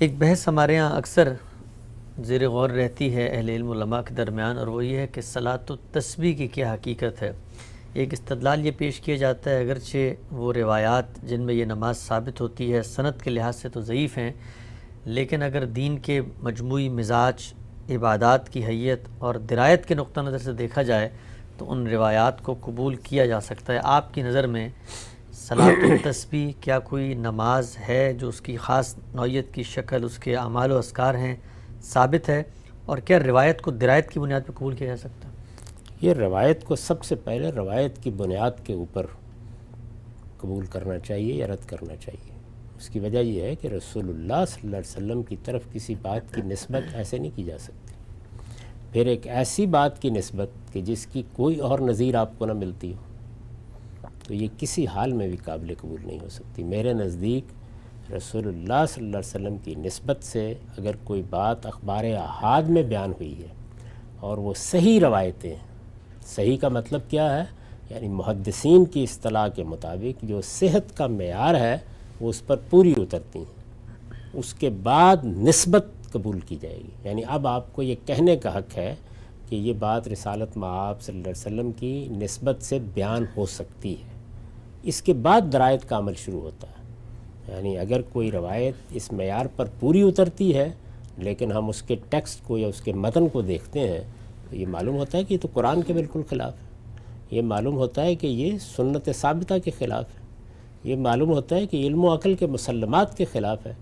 ایک بحث ہمارے ہاں اکثر زیر غور رہتی ہے اہل علم علماء کے درمیان، اور وہ یہ ہے کہ صلاۃ التسبیح کی کیا حقیقت ہے۔ ایک استدلال یہ پیش کیا جاتا ہے، اگرچہ وہ روایات جن میں یہ نماز ثابت ہوتی ہے سند کے لحاظ سے تو ضعیف ہیں، لیکن اگر دین کے مجموعی مزاج، عبادات کی حیت اور درایت کے نقطہ نظر سے دیکھا جائے تو ان روایات کو قبول کیا جا سکتا ہے۔ آپ کی نظر میں صلاۃ التسبیح کیا کوئی نماز ہے جو اس کی خاص نوعیت کی شکل، اس کے اعمال و اذکار ہیں، ثابت ہے، اور کیا روایت کو درایت کی بنیاد پر قبول کیا جا سکتا ہے؟ یہ روایت کو سب سے پہلے روایت کی بنیاد کے اوپر قبول کرنا چاہیے یا رد کرنا چاہیے۔ اس کی وجہ یہ ہے کہ رسول اللہ صلی اللہ علیہ وسلم کی طرف کسی بات کی نسبت ایسے نہیں کی جا سکتی، پھر ایک ایسی بات کی نسبت کہ جس کی کوئی اور نظیر آپ کو نہ ملتی ہو، تو یہ کسی حال میں بھی قابل قبول نہیں ہو سکتی۔ میرے نزدیک رسول اللہ صلی اللہ علیہ وسلم کی نسبت سے اگر کوئی بات اخبار احاد میں بیان ہوئی ہے اور وہ صحیح روایتیں ہیں، صحیح کا مطلب کیا ہے؟ یعنی محدثین کی اصطلاح کے مطابق جو صحت کا معیار ہے وہ اس پر پوری اترتی ہیں، اس کے بعد نسبت قبول کی جائے گی۔ یعنی اب آپ کو یہ کہنے کا حق ہے کہ یہ بات رسالت مآب صلی اللہ علیہ وسلم کی نسبت سے بیان ہو سکتی ہے، اس کے بعد درایت کا عمل شروع ہوتا ہے۔ یعنی اگر کوئی روایت اس معیار پر پوری اترتی ہے لیکن ہم اس کے ٹیکسٹ کو یا اس کے متن کو دیکھتے ہیں تو یہ معلوم ہوتا ہے کہ یہ تو قرآن کے بالکل خلاف ہے، یہ معلوم ہوتا ہے کہ یہ سنت ثابتہ کے خلاف ہے، یہ معلوم ہوتا ہے کہ علم و عقل کے مسلمات کے خلاف ہے،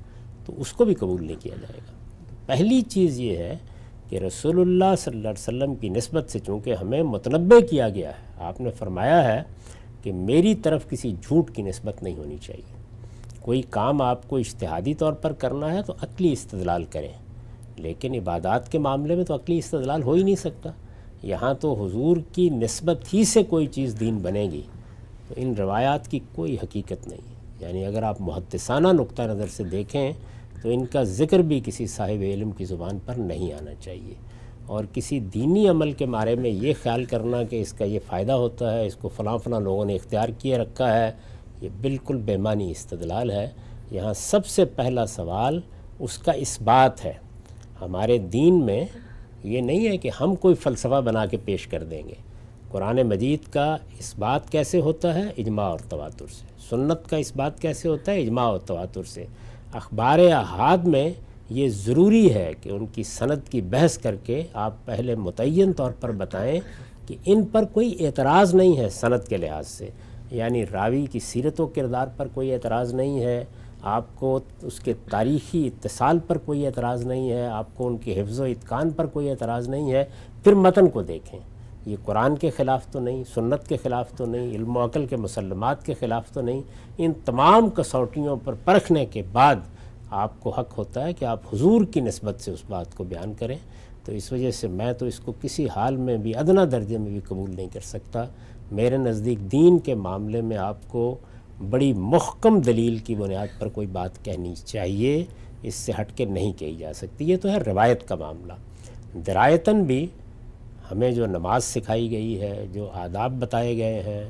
تو اس کو بھی قبول نہیں کیا جائے گا۔ پہلی چیز یہ ہے کہ رسول اللہ صلی اللہ علیہ وسلم کی نسبت سے چونکہ ہمیں متنبع کیا گیا ہے، آپ نے فرمایا ہے کہ میری طرف کسی جھوٹ کی نسبت نہیں ہونی چاہیے۔ کوئی کام آپ کو اجتہادی طور پر کرنا ہے تو عقلی استدلال کریں، لیکن عبادات کے معاملے میں تو عقلی استدلال ہو ہی نہیں سکتا۔ یہاں تو حضور کی نسبت ہی سے کوئی چیز دین بنے گی، تو ان روایات کی کوئی حقیقت نہیں ہے۔ یعنی اگر آپ محدثانہ نقطہ نظر سے دیکھیں تو ان کا ذکر بھی کسی صاحب علم کی زبان پر نہیں آنا چاہیے، اور کسی دینی عمل کے بارے میں یہ خیال کرنا کہ اس کا یہ فائدہ ہوتا ہے، اس کو فلاں فلاں لوگوں نے اختیار کیے رکھا ہے، یہ بالکل بے معنی استدلال ہے۔ یہاں سب سے پہلا سوال اس کا اثبات ہے۔ ہمارے دین میں یہ نہیں ہے کہ ہم کوئی فلسفہ بنا کے پیش کر دیں گے۔ قرآن مجید کا اثبات کیسے ہوتا ہے؟ اجماع اور تواتر سے۔ سنت کا اثبات کیسے ہوتا ہے؟ اجماع اور تواتر سے۔ اخبار احاد میں یہ ضروری ہے کہ ان کی سند کی بحث کر کے آپ پہلے متعین طور پر بتائیں کہ ان پر کوئی اعتراض نہیں ہے سند کے لحاظ سے، یعنی راوی کی سیرت و کردار پر کوئی اعتراض نہیں ہے، آپ کو اس کے تاریخی اتصال پر کوئی اعتراض نہیں ہے، آپ کو ان کے حفظ و اتقان پر کوئی اعتراض نہیں ہے، پھر متن کو دیکھیں۔ یہ قرآن کے خلاف تو نہیں، سنت کے خلاف تو نہیں، علم و عقل کے مسلمات کے خلاف تو نہیں۔ ان تمام کسوٹیوں پر پرکھنے کے بعد آپ کو حق ہوتا ہے کہ آپ حضور کی نسبت سے اس بات کو بیان کریں۔ تو اس وجہ سے میں تو اس کو کسی حال میں بھی ادنیٰ درجے میں بھی قبول نہیں کر سکتا۔ میرے نزدیک دین کے معاملے میں آپ کو بڑی محکم دلیل کی بنیاد پر کوئی بات کہنی چاہیے، اس سے ہٹ کے نہیں کہی جا سکتی۔ یہ تو ہے روایت کا معاملہ۔ درایتاً بھی ہمیں جو نماز سکھائی گئی ہے، جو آداب بتائے گئے ہیں،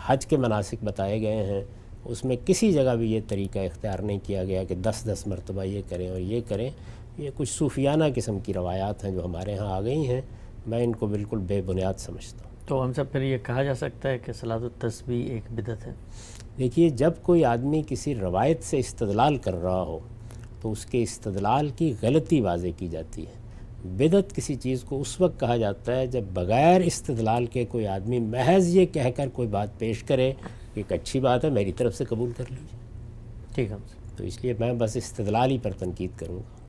حج کے مناسک بتائے گئے ہیں، اس میں کسی جگہ بھی یہ طریقہ اختیار نہیں کیا گیا کہ 10 مرتبہ یہ کریں اور یہ کریں۔ یہ کچھ صوفیانہ قسم کی روایات ہیں جو ہمارے ہاں آ گئی ہیں، میں ان کو بالکل بے بنیاد سمجھتا ہوں۔ تو ہم سب پھر یہ کہا جا سکتا ہے کہ صلاۃ التسبیح ایک بدعت ہے؟ دیکھیے، جب کوئی آدمی کسی روایت سے استدلال کر رہا ہو تو اس کے استدلال کی غلطی واضح کی جاتی ہے۔ بدعت کسی چیز کو اس وقت کہا جاتا ہے جب بغیر استدلال کے کوئی آدمی محض یہ کہہ کر کوئی بات پیش کرے کہ ایک اچھی بات ہے، میری طرف سے قبول کر لیجیے۔ ٹھیک ہے۔ تو اس لیے میں بس استدلال ہی پر تنقید کروں گا۔